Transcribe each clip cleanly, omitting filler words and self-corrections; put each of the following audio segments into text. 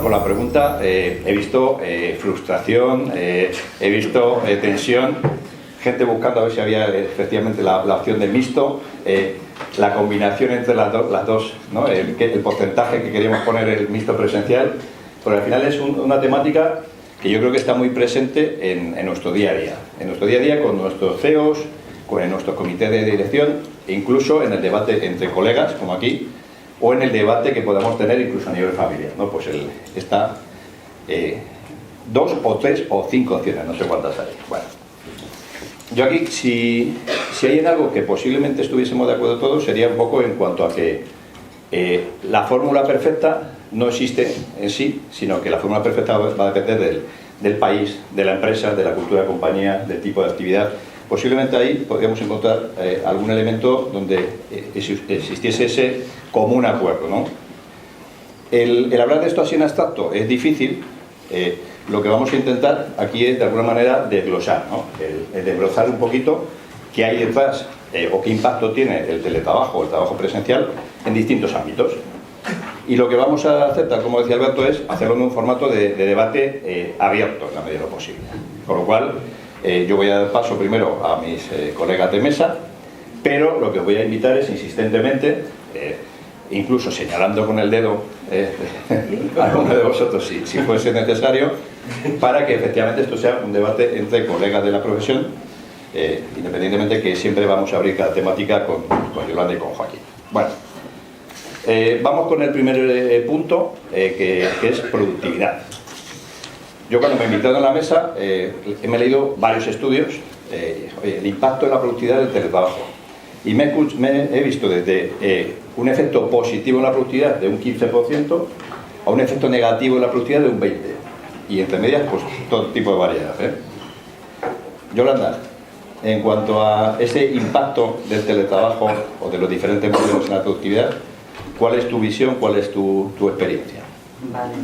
por la pregunta. He visto frustración, he visto tensión, gente buscando a ver si había efectivamente la opción de mixto, la combinación entre las dos, ¿no? El porcentaje que queríamos poner el mixto presencial, pero al final es una temática que yo creo que está muy presente en nuestro día a día. En nuestro día a día con nuestros CEOs, con nuestro comité de dirección, e incluso en el debate entre colegas, como aquí, o en el debate que podamos tener incluso a nivel familiar, ¿no? Pues está 2 o 3 o 5 opciones, no sé cuántas hay. Bueno, yo aquí, si hay en algo que posiblemente estuviésemos de acuerdo todos, sería un poco en cuanto a que la fórmula perfecta no existe en sí, sino que la fórmula perfecta va a depender del país, de la empresa, de la cultura de compañía, del tipo de actividad. Posiblemente ahí podríamos encontrar algún elemento donde existiese ese común acuerdo, ¿no? El hablar de esto así en abstracto es difícil. Lo que vamos a intentar aquí es de alguna manera desglosar, ¿no? El desglosar un poquito qué hay detrás o qué impacto tiene el teletrabajo o el trabajo presencial en distintos ámbitos. Y lo que vamos a hacer, tal como decía Alberto, es hacerlo en un formato de debate abierto en la medida de lo posible. Con lo cual, yo voy a dar paso primero a mis colegas de mesa, pero lo que os voy a invitar es insistentemente, incluso señalando con el dedo a alguno de vosotros si fuese necesario, para que efectivamente esto sea un debate entre colegas de la profesión, independientemente que siempre vamos a abrir cada temática con Yolanda y con Joaquín. Bueno, vamos con el primer punto, que es productividad. Yo cuando me invitaron a la mesa me he leído varios estudios, el impacto en la productividad del teletrabajo, y he visto desde un efecto positivo en la productividad de un 15% a un efecto negativo en la productividad de un 20%, y entre medias pues todo tipo de variedad, Yolanda, en cuanto a ese impacto del teletrabajo o de los diferentes modelos en la productividad, ¿cuál es tu visión, cuál es tu experiencia? Vale,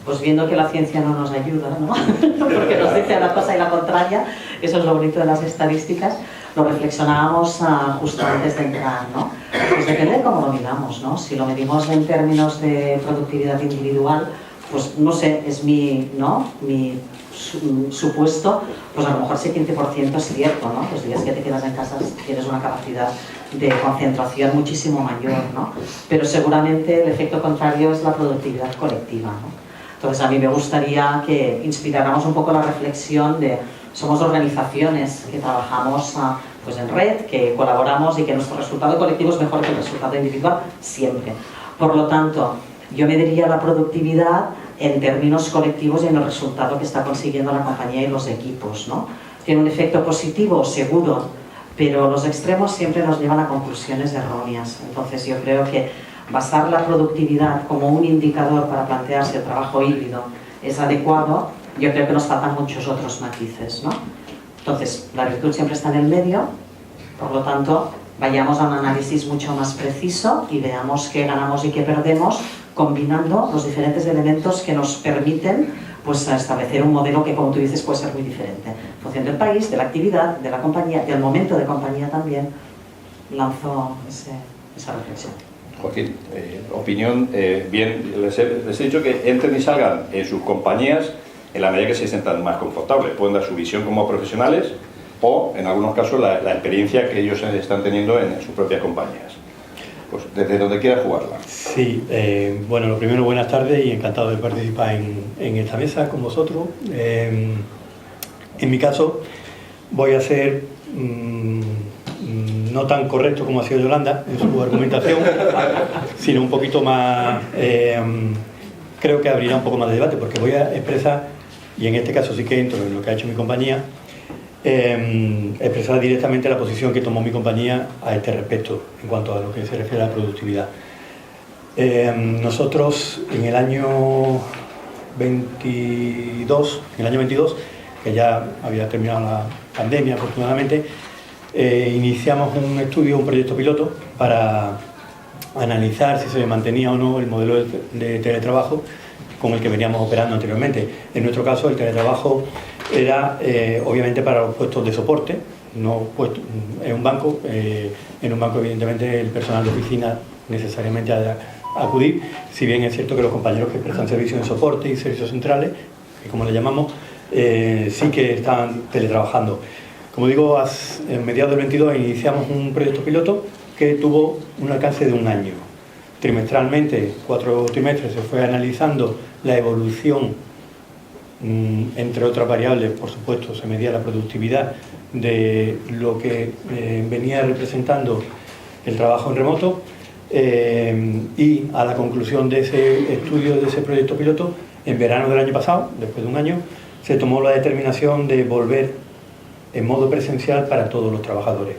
pues viendo que la ciencia no nos ayuda, ¿no? Porque nos dice una cosa y la contraria, eso es lo bonito de las estadísticas, lo reflexionábamos justo antes de entrar, ¿no? Pues depende de cómo lo midamos, ¿no? Si lo medimos en términos de productividad individual, pues no sé, es mi supuesto, pues a lo mejor ese 15% es cierto, ¿no? Los días que te quedas en casa tienes una capacidad de concentración muchísimo mayor, ¿no? Pero seguramente el efecto contrario es la productividad colectiva, ¿no? Entonces a mí me gustaría que inspiráramos un poco la reflexión de somos organizaciones que trabajamos pues en red, que colaboramos y que nuestro resultado colectivo es mejor que el resultado individual siempre. Por lo tanto, yo mediría la productividad en términos colectivos y en el resultado que está consiguiendo la compañía y los equipos, ¿no? Tiene un efecto positivo, seguro, pero los extremos siempre nos llevan a conclusiones erróneas. Entonces yo creo que basar la productividad como un indicador para plantearse el trabajo híbrido es adecuado. Yo creo que nos faltan muchos otros matices, ¿no? Entonces, la virtud siempre está en el medio, por lo tanto, vayamos a un análisis mucho más preciso y veamos qué ganamos y qué perdemos combinando los diferentes elementos que nos permiten pues, establecer un modelo que, como tú dices, puede ser muy diferente. En función del país, de la actividad, de la compañía, del momento de compañía también, lanzo esa reflexión. Joaquín, opinión, bien, les he dicho que entren y salgan en sus compañías en la medida que se sientan más confortables. Pueden dar su visión como profesionales o, en algunos casos, la experiencia que ellos están teniendo en sus propias compañías. Pues desde donde quiera jugarla. Sí, bueno, lo primero, buenas tardes y encantado de participar en esta mesa con vosotros. En mi caso, voy a ser no tan correcto como ha sido Yolanda en su argumentación, sino un poquito más, creo que abrirá un poco más de debate, porque voy a expresar, y en este caso sí que entro en lo que ha hecho mi compañía, expresar directamente la posición que tomó mi compañía a este respecto en cuanto a lo que se refiere a la productividad. Nosotros en el año 22, que ya había terminado la pandemia afortunadamente, iniciamos un estudio, un proyecto piloto para analizar si se mantenía o no el modelo de teletrabajo con el que veníamos operando anteriormente. En nuestro caso, el teletrabajo era obviamente para los puestos de soporte, no puestos en un banco. En un banco, evidentemente, el personal de oficina necesariamente acudir, si bien es cierto que los compañeros que prestan servicios de soporte y servicios centrales, que como le llamamos, sí que están teletrabajando. Como digo, en mediados del 22 iniciamos un proyecto piloto que tuvo un alcance de 1 año. Trimestralmente, 4 trimestres, se fue analizando la evolución, entre otras variables, por supuesto, se medía la productividad de lo que venía representando el trabajo en remoto, y a la conclusión de ese estudio, de ese proyecto piloto, en verano del año pasado, después de 1 año, se tomó la determinación de volver en modo presencial para todos los trabajadores.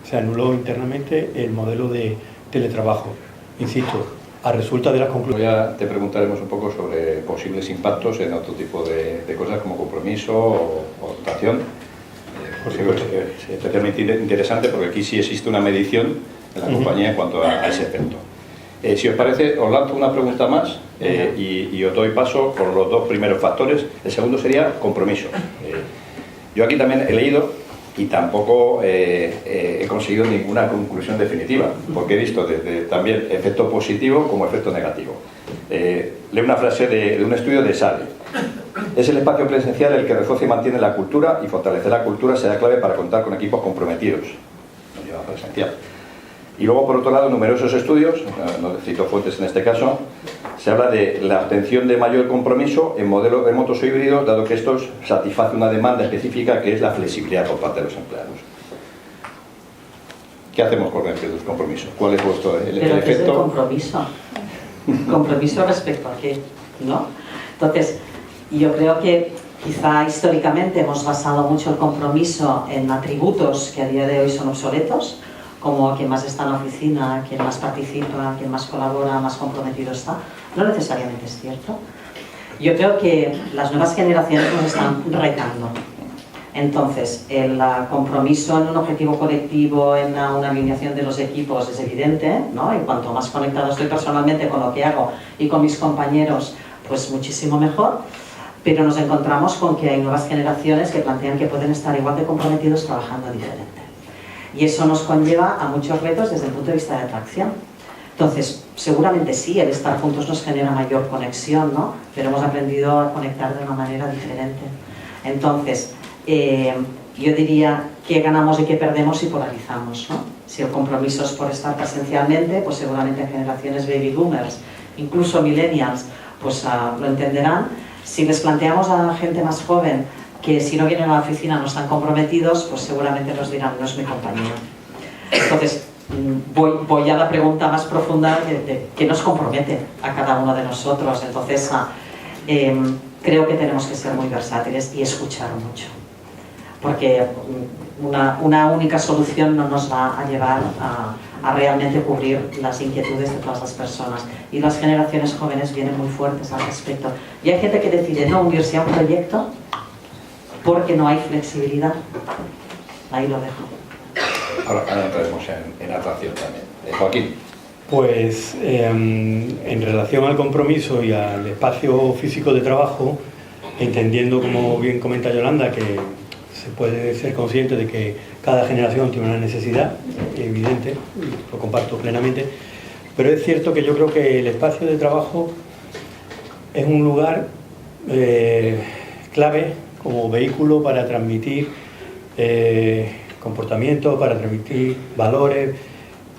Se anuló internamente el modelo de teletrabajo. Insisto, a resulta de las conclusiones. Ya te preguntaremos un poco sobre posibles impactos en otro tipo de cosas como compromiso o rotación. Por supuesto. Es especialmente interesante porque aquí sí existe una medición en la compañía en cuanto a ese aspecto. Si os parece, os lanzo una pregunta más y os doy paso por los 2 primeros factores. El segundo sería compromiso. Yo aquí también he leído y tampoco he conseguido ninguna conclusión definitiva, porque he visto desde también efecto positivo como efecto negativo. Leo una frase de un estudio de SADE. Es el espacio presencial el que refuerza y mantiene la cultura, y fortalecer la cultura será clave para contar con equipos comprometidos. No lleva presencial. Y luego, por otro lado, numerosos estudios, no cito fuentes en este caso, se habla de la obtención de mayor compromiso en modelos remotos o híbridos, dado que estos satisfacen una demanda específica que es la flexibilidad por parte de los empleados. ¿Qué hacemos con el compromiso? ¿Cuál es vuestro el ¿Pero efecto? qué es el compromiso? ¿Compromiso respecto a qué? ¿No? Entonces, yo creo que quizá históricamente hemos basado mucho el compromiso en atributos que a día de hoy son obsoletos, como quien más está en la oficina, quien más participa, quien más colabora, más comprometido está. No necesariamente es cierto. Yo creo que las nuevas generaciones nos están retando. Entonces, el compromiso en un objetivo colectivo, en una alineación de los equipos es evidente, ¿no? Y cuanto más conectado estoy personalmente con lo que hago y con mis compañeros, pues muchísimo mejor. Pero nos encontramos con que hay nuevas generaciones que plantean que pueden estar igual de comprometidos trabajando diferente. Y eso nos conlleva a muchos retos desde el punto de vista de atracción. Entonces, seguramente sí, el estar juntos nos genera mayor conexión, ¿no? Pero hemos aprendido a conectar de una manera diferente. Entonces, yo diría que ganamos y que perdemos si polarizamos, ¿no? Si el compromiso es por estar presencialmente, pues seguramente generaciones baby boomers, incluso millennials, pues lo entenderán. Si les planteamos a gente más joven que si no vienen a la oficina no están comprometidos, pues seguramente nos dirán, no es mi compañía. Entonces, voy a la pregunta más profunda de qué nos compromete a cada uno de nosotros. Entonces, creo que tenemos que ser muy versátiles y escuchar mucho. Porque una única solución no nos va a llevar a realmente cubrir las inquietudes de todas las personas. Y las generaciones jóvenes vienen muy fuertes al respecto. Y hay gente que decide no unirse a un proyecto porque no hay flexibilidad. Ahí lo dejo. Ahora entraremos en atracción también. Joaquín. Pues en relación al compromiso y al espacio físico de trabajo, entendiendo, como bien comenta Yolanda, que se puede ser consciente de que cada generación tiene una necesidad evidente, lo comparto plenamente, pero es cierto que yo creo que el espacio de trabajo es un lugar clave como vehículo para transmitir comportamientos, para transmitir valores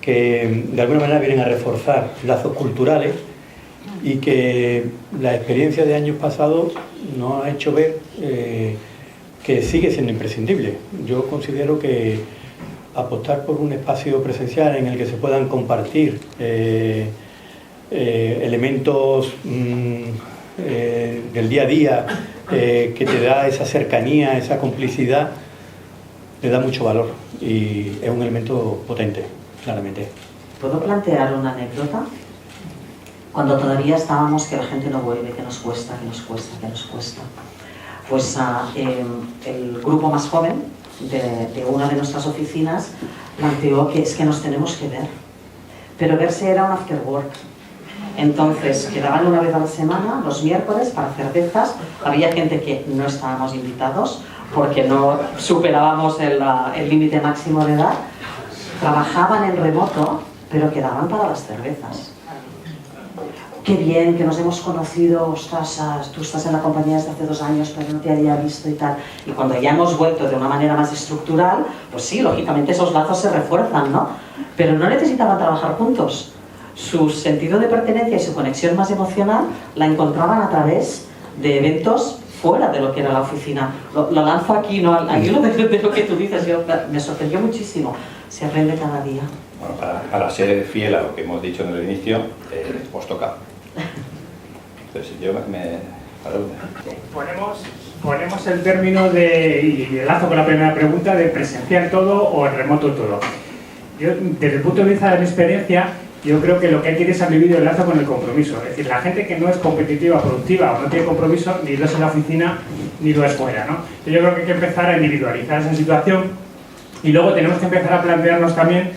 que de alguna manera vienen a reforzar lazos culturales y que la experiencia de años pasados nos ha hecho ver que sigue siendo imprescindible. Yo considero que apostar por un espacio presencial en el que se puedan compartir elementos del día a día, que te da esa cercanía, esa complicidad, le da mucho valor y es un elemento potente, claramente. ¿Puedo plantear una anécdota? Cuando todavía estábamos que la gente no vuelve, que nos cuesta, que nos cuesta, que nos cuesta. Pues el grupo más joven de una de nuestras oficinas planteó que es que nos tenemos que ver. Pero verse era un after work. Entonces quedaban una vez a la semana, los miércoles, para cervezas. Había gente que no estábamos invitados porque no superábamos el límite máximo de edad. Trabajaban en remoto, pero quedaban para las cervezas. qué bien que nos hemos conocido, ostras, tú estás en la compañía desde hace 2 años, pero no te había visto y tal. Y cuando ya hemos vuelto de una manera más estructural, pues sí, lógicamente esos lazos se refuerzan, ¿no? Pero no necesitaban trabajar juntos. Su sentido de pertenencia y su conexión más emocional la encontraban a través de eventos fuera de lo que era la oficina. Lo lanzo aquí, ¿no? Al hilo de lo que tú dices, me sorprendió muchísimo. Se aprende cada día. Bueno, para ser fiel a lo que hemos dicho en el inicio, os toca. Entonces, yo ponemos el término y el lazo con la primera pregunta de presencial todo o remoto todo. Yo, desde el punto de vista de mi experiencia, yo creo que lo que hay que es vivido el lazo con el compromiso. Es decir, la gente que no es competitiva, productiva o no tiene compromiso, ni lo es en la oficina ni lo es fuera, ¿no? Yo creo que hay que empezar a individualizar esa situación y luego tenemos que empezar a plantearnos también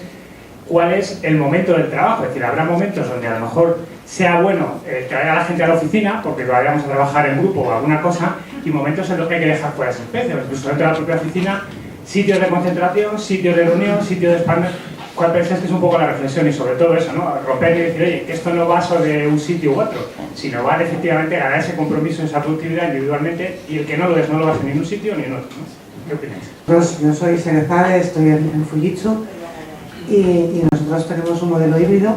cuál es el momento del trabajo. Es decir, habrá momentos donde a lo mejor sea bueno traer a la gente a la oficina porque todavía vamos a trabajar en grupo o alguna cosa, y momentos en los que hay que dejar fuera ese especie. Incluso dentro de la propia oficina, sitios de concentración, sitios de reunión, sitios de expansión. ¿Cuál pensáis que es un poco la reflexión? Y sobre todo eso, ¿no? Romper y decir, oye, que esto no va sobre un sitio u otro, sino va de efectivamente ganar ese compromiso, esa productividad individualmente, y el que no lo es, no lo va a hacer ni en un sitio ni en otro, ¿no? ¿Qué opináis? Yo soy Serezade, estoy en Fujitsu y nosotros tenemos un modelo híbrido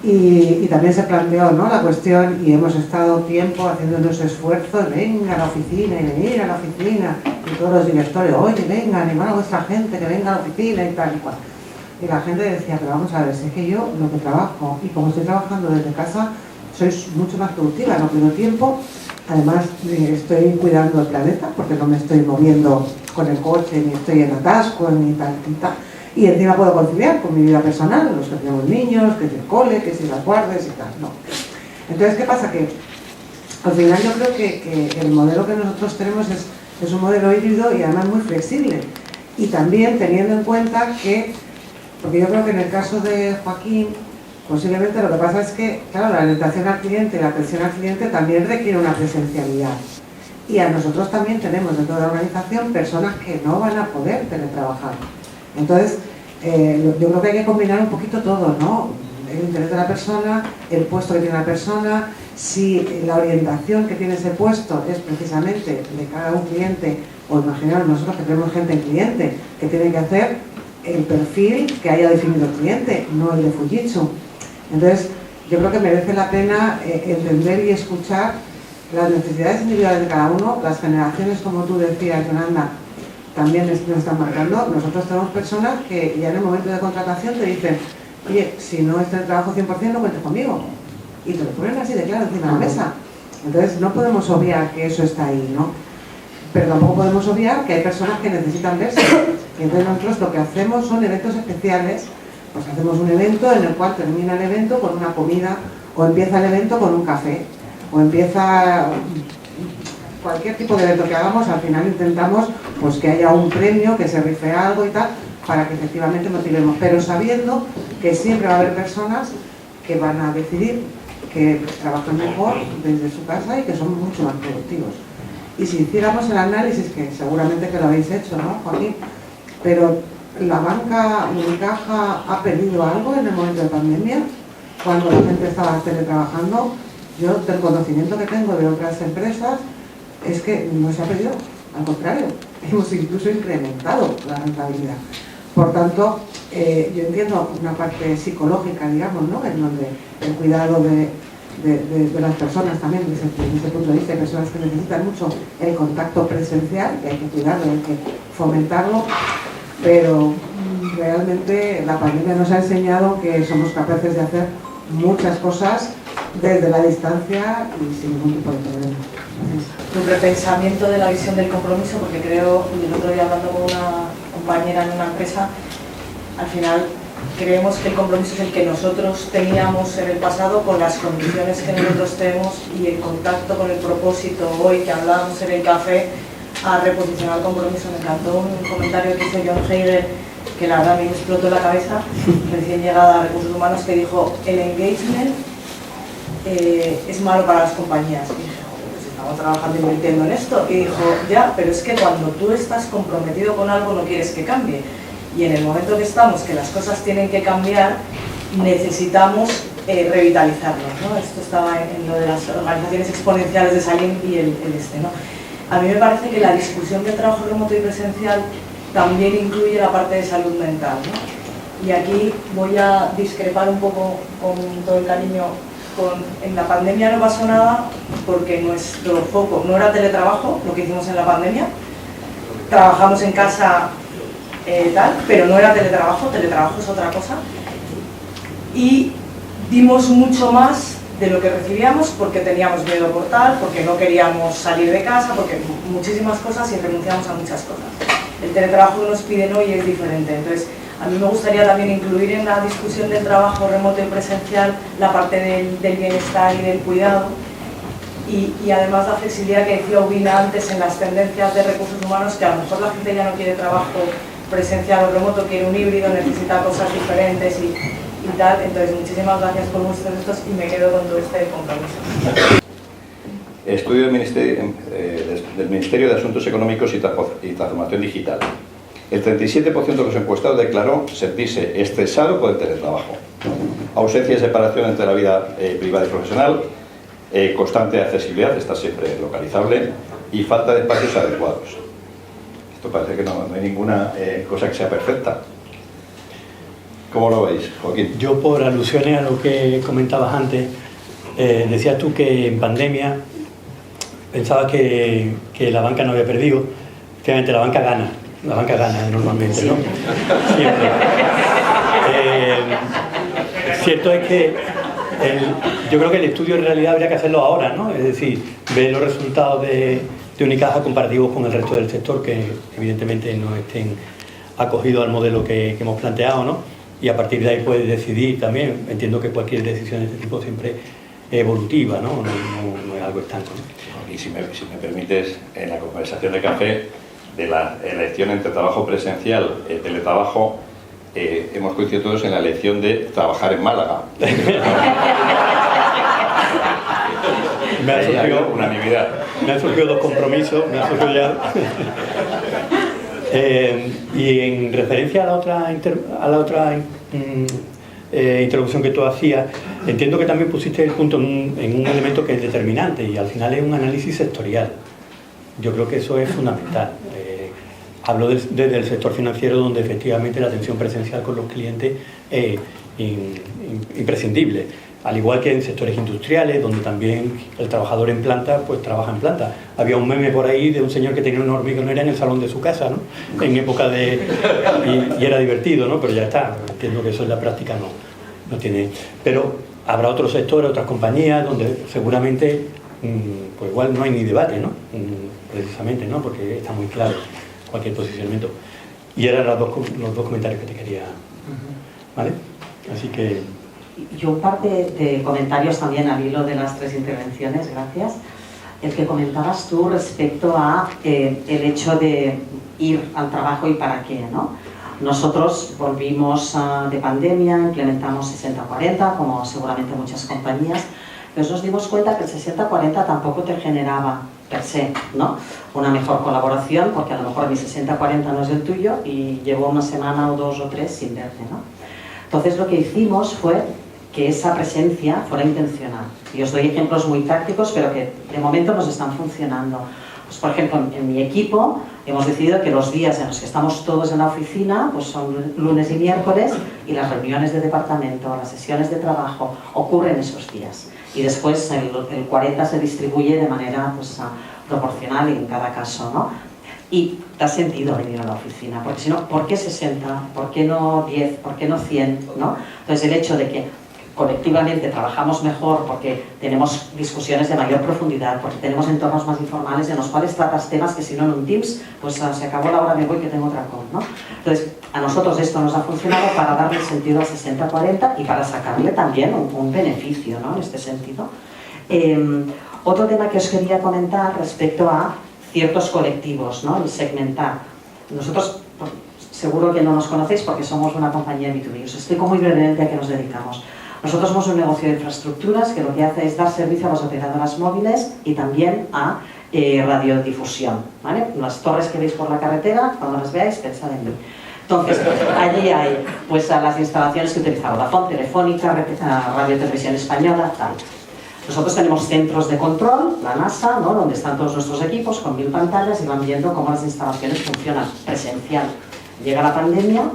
y también se planteó, ¿no?, la cuestión, y hemos estado tiempo haciendo unos esfuerzos, venga a la oficina y venir a la oficina, y todos los directores, oye, venga, animar a vuestra gente que venga a la oficina y tal y cual. Y la gente decía, pero vamos a ver, si es que yo lo que trabajo, y como estoy trabajando desde casa, soy mucho más productiva, no pierdo tiempo, además estoy cuidando el planeta, porque no me estoy moviendo con el coche, ni estoy en atasco, ni tal, y encima puedo conciliar con mi vida personal, los que tenemos niños, que si el cole, que si las guardias y tal, no. Entonces, ¿qué pasa? Que al final yo creo que el modelo que nosotros tenemos es un modelo híbrido y además muy flexible, y también teniendo en cuenta que, porque yo creo que en el caso de Joaquín, posiblemente lo que pasa es que, claro, la orientación al cliente y la atención al cliente también requiere una presencialidad. Y a nosotros también tenemos dentro de la organización personas que no van a poder teletrabajar. Entonces, yo creo que hay que combinar un poquito todo, ¿no? El interés de la persona, el puesto que tiene la persona, si la orientación que tiene ese puesto es precisamente de cara a un cliente, o imaginaros nosotros que tenemos gente en cliente, que tiene que hacer el perfil que haya definido el cliente, no el de Fujitsu. Entonces, yo creo que merece la pena entender y escuchar las necesidades individuales de cada uno. Las generaciones, como tú decías, Yolanda, también nos están marcando. Nosotros tenemos personas que ya en el momento de contratación te dicen, oye, si no está el trabajo 100% no cuentes conmigo. Y te lo ponen así de claro encima de la mesa. Entonces, no podemos obviar que eso está ahí, ¿no? Pero tampoco podemos obviar que hay personas que necesitan verse. Y entonces nosotros lo que hacemos son eventos especiales. Pues hacemos un evento en el cual termina el evento con una comida, o empieza el evento con un café, o empieza cualquier tipo de evento que hagamos. Al final intentamos pues que haya un premio, que se rife algo y tal, para que efectivamente motivemos, pero sabiendo que siempre va a haber personas que van a decidir que trabajan mejor desde su casa y que son mucho más productivos. Y si hiciéramos el análisis, que seguramente que lo habéis hecho, ¿no, Joaquín? Pero la banca Unicaja ha perdido algo en el momento de pandemia, cuando la gente estaba teletrabajando. Yo, del conocimiento que tengo de otras empresas, es que no se ha perdido, al contrario, hemos incluso incrementado la rentabilidad. Por tanto, yo entiendo una parte psicológica, digamos, ¿no?, en donde el cuidado de las personas también, desde ese punto de vista, hay personas que necesitan mucho el contacto presencial, que hay que cuidarlo, hay que fomentarlo, pero realmente la pandemia nos ha enseñado que somos capaces de hacer muchas cosas desde la distancia y sin ningún tipo de problema. Un repensamiento de la visión del compromiso, porque creo, y el otro día hablando con una compañera en una empresa, al final creemos que el compromiso es el que nosotros teníamos en el pasado con las condiciones que nosotros tenemos, y el contacto con el propósito hoy que hablábamos en el café a reposicionar el compromiso. Me encantó un comentario que hizo John Haider, que la verdad a mí me explotó la cabeza, recién llegada a Recursos Humanos, que dijo, el engagement es malo para las compañías. Y dije, joder, pues estamos trabajando y invirtiendo en esto. Y dijo, ya, pero es que cuando tú estás comprometido con algo no quieres que cambie. Y en el momento que estamos, que las cosas tienen que cambiar, necesitamos revitalizarlos, ¿no? Esto estaba en lo de las organizaciones exponenciales de Salim y el ¿no? A mí me parece que la discusión del trabajo remoto y presencial también incluye la parte de salud mental, ¿no? Y aquí voy a discrepar un poco, con todo el cariño, en la pandemia no pasó nada porque nuestro foco no era teletrabajo, lo que hicimos en la pandemia. Trabajamos en casa pero no era teletrabajo es otra cosa. Y dimos mucho más de lo que recibíamos porque teníamos miedo a cortar, porque no queríamos salir de casa, porque muchísimas cosas y renunciamos a muchas cosas. El teletrabajo que nos piden hoy es diferente, entonces a mí me gustaría también incluir en la discusión del trabajo remoto y presencial la parte del bienestar y del cuidado y además la flexibilidad que decía Ubina antes en las tendencias de recursos humanos, que a lo mejor la gente ya no quiere trabajo presencial o remoto, quiere un híbrido, necesita cosas diferentes y tal. Entonces, muchísimas gracias por vuestros estos y me quedo con todo este compromiso. Estudio del Ministerio de Asuntos Económicos y Transformación Digital. El 37% de los encuestados declaró sentirse estresado por el teletrabajo. Ausencia y separación entre la vida privada y profesional, constante accesibilidad, está siempre localizable, y falta de espacios adecuados. Esto parece que no hay ninguna cosa que sea perfecta. ¿Cómo lo veis, Joaquín? Yo, por alusiones a lo que comentabas antes, decías tú que en pandemia pensabas que la banca no había perdido. Efectivamente, la banca gana normalmente, ¿no? Siempre. Cierto es que yo creo que el estudio en realidad habría que hacerlo ahora, ¿no? Es decir, ver los resultados de Unicaja comparativos con el resto del sector, que evidentemente no estén acogidos al modelo que hemos planteado, ¿no? Y a partir de ahí puedes decidir también. Entiendo que cualquier decisión de este tipo siempre es evolutiva, ¿no? No es algo estanco, ¿no? Y si me permites, en la conversación de café, de la elección entre trabajo presencial y teletrabajo, hemos coincidido todos en la elección de trabajar en Málaga. Me ha surgido unanimidad. Me han surgido dos compromisos, y en referencia a la otra introducción que tú hacías, entiendo que también pusiste el punto en un elemento que es determinante y al final es un análisis sectorial. Yo creo que eso es fundamental. Hablo desde el sector financiero, donde efectivamente la atención presencial con los clientes es imprescindible. Al igual que en sectores industriales, donde también el trabajador en planta, pues trabaja en planta. Había un meme por ahí de un señor que tenía una hormigonera en el salón de su casa, ¿no? En época de... Y era divertido, ¿no? Pero ya está, entiendo que eso en la práctica no tiene... Pero habrá otros sectores, otras compañías, donde seguramente, pues igual no hay ni debate, ¿no? Precisamente, ¿no? Porque está muy claro cualquier posicionamiento. Y eran los dos comentarios que te quería... ¿Vale? Así que... Yo un par de comentarios también al hilo de las tres intervenciones, gracias. El que comentabas tú respecto a el hecho de ir al trabajo y para qué, ¿no? Nosotros volvimos de pandemia, implementamos 60-40, como seguramente muchas compañías, pero nos dimos cuenta que el 60-40 tampoco te generaba per se, ¿no? Una mejor colaboración, porque a lo mejor mi 60-40 no es el tuyo y llevo una semana o dos o tres sin verte, ¿no? Entonces lo que hicimos fue que esa presencia fuera intencional. Y os doy ejemplos muy prácticos, pero que de momento nos están funcionando. Pues, por ejemplo, en mi equipo hemos decidido que los días en los que estamos todos en la oficina pues son lunes y miércoles, y las reuniones de departamento, las sesiones de trabajo ocurren esos días. Y después el 40 se distribuye de manera pues, proporcional en cada caso, ¿no? Y da sentido venir a la oficina, porque si no, ¿por qué 60? ¿Por qué no 10? ¿Por qué no 100? ¿No? Entonces el hecho de que colectivamente trabajamos mejor porque tenemos discusiones de mayor profundidad, porque tenemos entornos más informales en los cuales tratas temas que si no en un Teams, pues se acabó la hora, me voy que tengo otra cosa, ¿no? Entonces, a nosotros esto nos ha funcionado para darle sentido al 60-40 y para sacarle también un beneficio, ¿no? En este sentido. Otro tema que os quería comentar respecto a ciertos colectivos, ¿no? El segmentar. Nosotros, seguro que no nos conocéis porque somos una compañía B2B. Os explico muy brevemente a qué nos dedicamos. Nosotros somos un negocio de infraestructuras que lo que hace es dar servicio a las operadoras móviles y también a radiodifusión, ¿vale? Las torres que veis por la carretera, cuando las veáis, pensad en mí. Entonces, allí hay pues a las instalaciones que utiliza Vodafone, Telefónica, Radio Televisión Española, tal. Nosotros tenemos centros de control, la NASA, ¿no?, donde están todos nuestros equipos con 1000 pantallas y van viendo cómo las instalaciones funcionan presencial. Llega la pandemia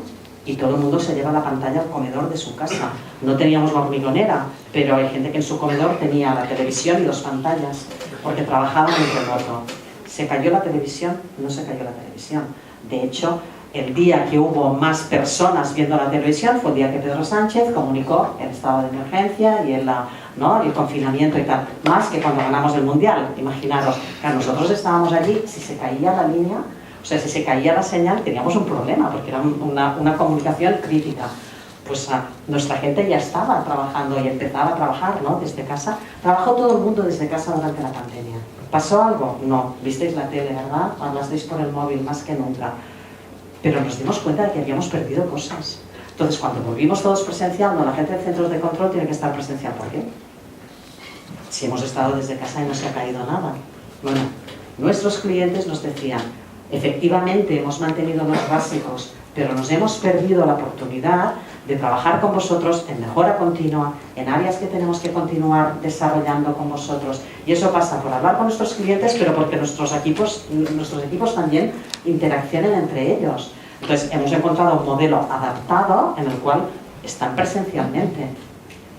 y todo el mundo se lleva la pantalla al comedor de su casa. No teníamos la hormigonera, pero hay gente que en su comedor tenía la televisión y 2 pantallas, porque trabajaban en remoto. ¿Se cayó la televisión? No se cayó la televisión. De hecho, el día que hubo más personas viendo la televisión fue el día que Pedro Sánchez comunicó el estado de emergencia y ¿no?, el confinamiento y tal, más que cuando ganamos el Mundial. Imaginaros, que nosotros estábamos allí, si se caía la línea, o sea, si se caía la señal, teníamos un problema, porque era una comunicación crítica. Pues nuestra gente ya estaba trabajando y empezaba a trabajar, ¿no?, desde casa. Trabajó todo el mundo desde casa durante la pandemia. ¿Pasó algo? No. Visteis la tele, ¿verdad? Hablasteis por el móvil más que nunca. Pero nos dimos cuenta de que habíamos perdido cosas. Entonces, cuando volvimos todos presencial, no, la gente de centros de control tiene que estar presencial. ¿Por qué? Si hemos estado desde casa y no se ha caído nada. Bueno, nuestros clientes nos decían, efectivamente hemos mantenido los básicos, pero nos hemos perdido la oportunidad de trabajar con vosotros en mejora continua, en áreas que tenemos que continuar desarrollando con vosotros. Y eso pasa por hablar con nuestros clientes, pero porque nuestros equipos también interaccionen entre ellos. Entonces, hemos encontrado un modelo adaptado en el cual están presencialmente.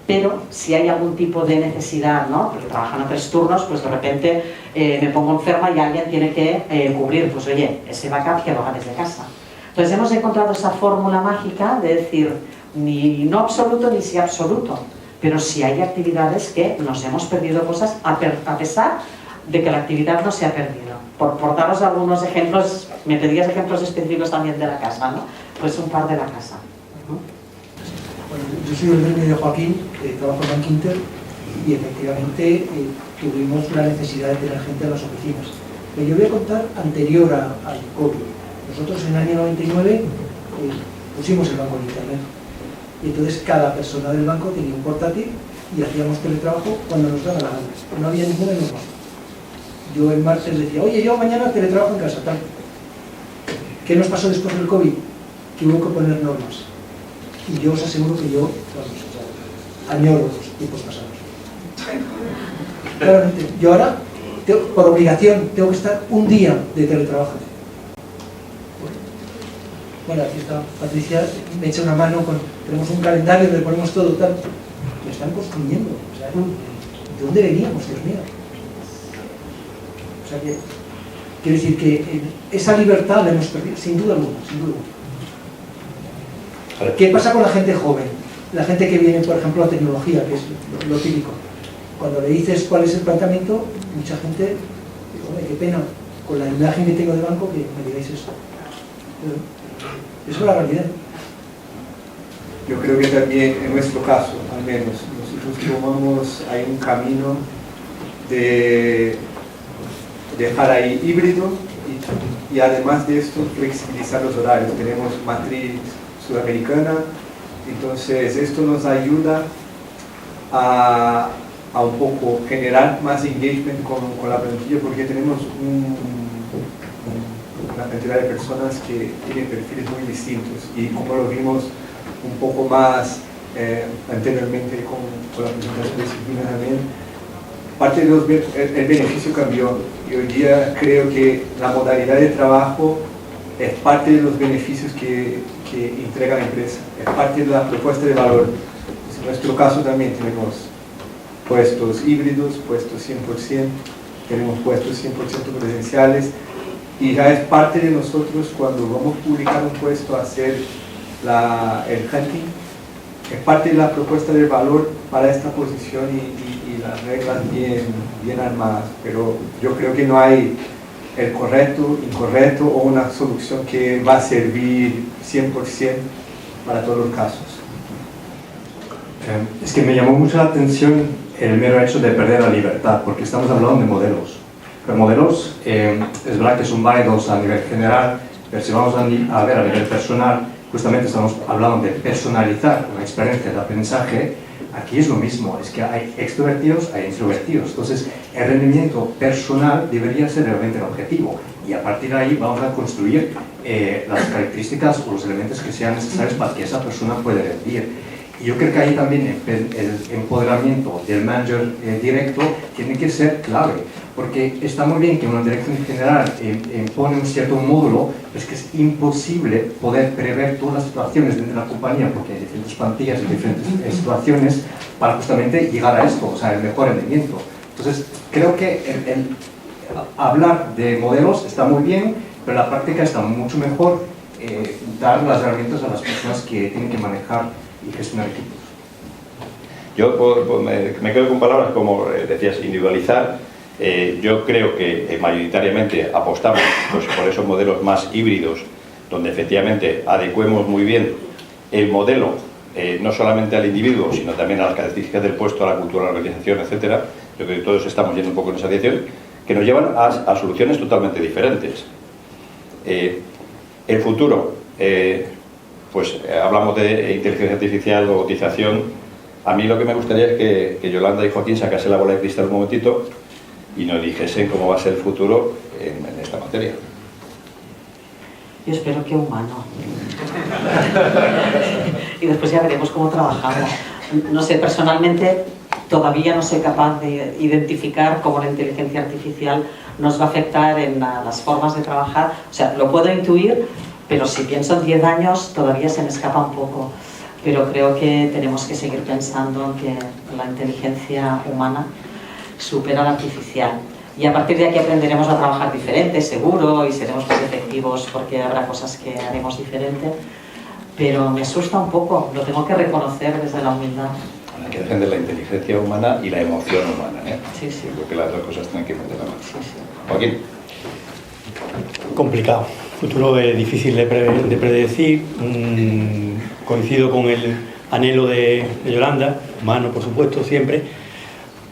Pero si hay algún tipo de necesidad, ¿no?, porque trabajan a 3 turnos, pues de repente me pongo enferma y alguien tiene que cubrir, pues oye, ese backup que lo haga desde casa. Entonces hemos encontrado esa fórmula mágica de decir, ni no absoluto ni sí absoluto, pero sí hay actividades que nos hemos perdido cosas a pesar de que la actividad no se ha perdido. Por daros algunos ejemplos, me pedías ejemplos específicos también de la casa, ¿no? Pues un par de la casa. Bueno, yo soy el dueño de Joaquín, trabajo en Bank Inter y efectivamente tuvimos la necesidad de tener gente en las oficinas. Pero yo voy a contar anterior al COVID. Nosotros en el año 99 pusimos el banco en internet y entonces cada persona del banco tenía un portátil y hacíamos teletrabajo cuando nos daba la gana. No había ninguna norma. Yo el martes decía, oye, yo mañana teletrabajo en casa, tal. ¿Qué nos pasó después del COVID? Que hubo que poner normas. Y yo os aseguro que yo, añoro los tiempos pasados. Claramente, yo ahora, por obligación, tengo que estar un día de teletrabajo. Bueno, aquí está Patricia, me echa una mano, tenemos un calendario donde ponemos todo tal. Me están construyendo. O sea, ¿de dónde veníamos, Dios mío? O sea que, quiero decir que esa libertad la hemos perdido, sin duda alguna, sin duda alguna. ¿Qué pasa con la gente joven? La gente que viene, por ejemplo, a tecnología, que es lo típico. Cuando le dices cuál es el planteamiento, mucha gente dice, hombre, qué pena, con la imagen que tengo de banco, que me digáis eso. Eso es la realidad. Yo creo que también, en nuestro caso, al menos, nosotros tomamos ahí un camino de dejar ahí híbrido y además de esto, flexibilizar los horarios. Tenemos matriz sudamericana, entonces esto nos ayuda a un poco generar más engagement con la plantilla, porque tenemos una cantidad de personas que tienen perfiles muy distintos y como lo vimos un poco más anteriormente con la presentación de Silvina también, parte de el beneficio cambió y hoy día creo que la modalidad de trabajo es parte de los beneficios que entrega la empresa, es parte de la propuesta de valor. Pues en nuestro caso también tenemos puestos híbridos, puestos 100%, tenemos puestos 100% presenciales y ya es parte de nosotros cuando vamos a publicar un puesto, a hacer el hunting, es parte de la propuesta de valor para esta posición y las reglas bien armadas, pero yo creo que no hay el correcto, incorrecto o una solución que va a servir 100% para todos los casos. Es que me llamó mucho la atención el mero hecho de perder la libertad, porque estamos hablando de modelos. Pero modelos, es verdad que son válidos a nivel general, pero si vamos a ver a nivel personal, justamente estamos hablando de personalizar una experiencia de aprendizaje. Aquí es lo mismo, es que hay extrovertidos, hay introvertidos. Entonces, el rendimiento personal debería ser realmente el objetivo. y a partir de ahí vamos a construir las características o los elementos que sean necesarios para que esa persona pueda rendir. Y yo creo que ahí también el empoderamiento del manager directo tiene que ser clave, porque está muy bien que una dirección general impone un cierto módulo, pero es que es imposible poder prever todas las situaciones dentro de la compañía, porque hay diferentes plantillas y diferentes situaciones para justamente llegar a esto, o sea, el mejor rendimiento. Entonces, creo que el hablar de modelos está muy bien, pero en la práctica está mucho mejor dar las herramientas a las personas que tienen que manejar y gestionar equipos. Yo me quedo con palabras como decías, individualizar. Yo creo que mayoritariamente apostamos pues, por esos modelos más híbridos, donde efectivamente adecuemos muy bien el modelo, no solamente al individuo, sino también a las características del puesto, a la cultura de la organización, etcétera. Yo creo que todos estamos yendo un poco en esa dirección, que nos llevan a soluciones totalmente diferentes. El futuro, pues hablamos de inteligencia artificial, robotización. A mí lo que me gustaría es que Yolanda y Joaquín sacasen la bola de cristal un momentito y nos dijesen cómo va a ser el futuro en esta materia. Yo espero que humano. Y después ya veremos cómo trabajamos. No sé, personalmente todavía no soy capaz de identificar cómo la inteligencia artificial nos va a afectar en las formas de trabajar. O sea, lo puedo intuir, pero si pienso en 10 años todavía se me escapa un poco. Pero creo que tenemos que seguir pensando que la inteligencia humana supera la artificial. Y a partir de aquí aprenderemos a trabajar diferente, seguro, y seremos más efectivos porque habrá cosas que haremos diferente. Pero me asusta un poco, lo tengo que reconocer desde la humildad. Hay que defender la inteligencia humana y la emoción humana, ¿eh? Sí, sí. Yo creo que las dos cosas tienen que ir de la mano. Sí, sí. Joaquín. Complicado. El futuro es difícil de predecir. Coincido con el anhelo de Yolanda, humano por supuesto siempre,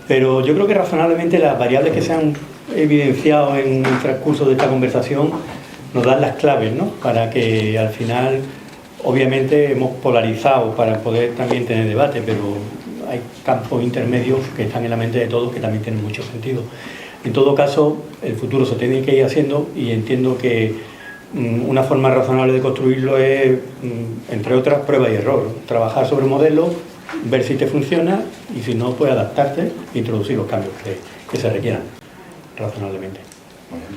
pero yo creo que razonablemente las variables que se han evidenciado en el transcurso de esta conversación nos dan las claves, ¿no? Para que al final, obviamente hemos polarizado para poder también tener debate, pero hay campos intermedios que están en la mente de todos que también tienen mucho sentido. En todo caso, el futuro se tiene que ir haciendo y entiendo que una forma razonable de construirlo es, entre otras, prueba y error. Trabajar sobre un modelo, ver si te funciona y si no, pues adaptarte e introducir los cambios que se requieran razonablemente. Muy bien.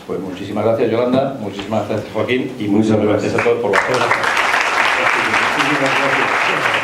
Pues muchísimas gracias, Yolanda, muchísimas gracias, Joaquín, y muchas gracias a todos por la... Gracias. Muchísimas gracias.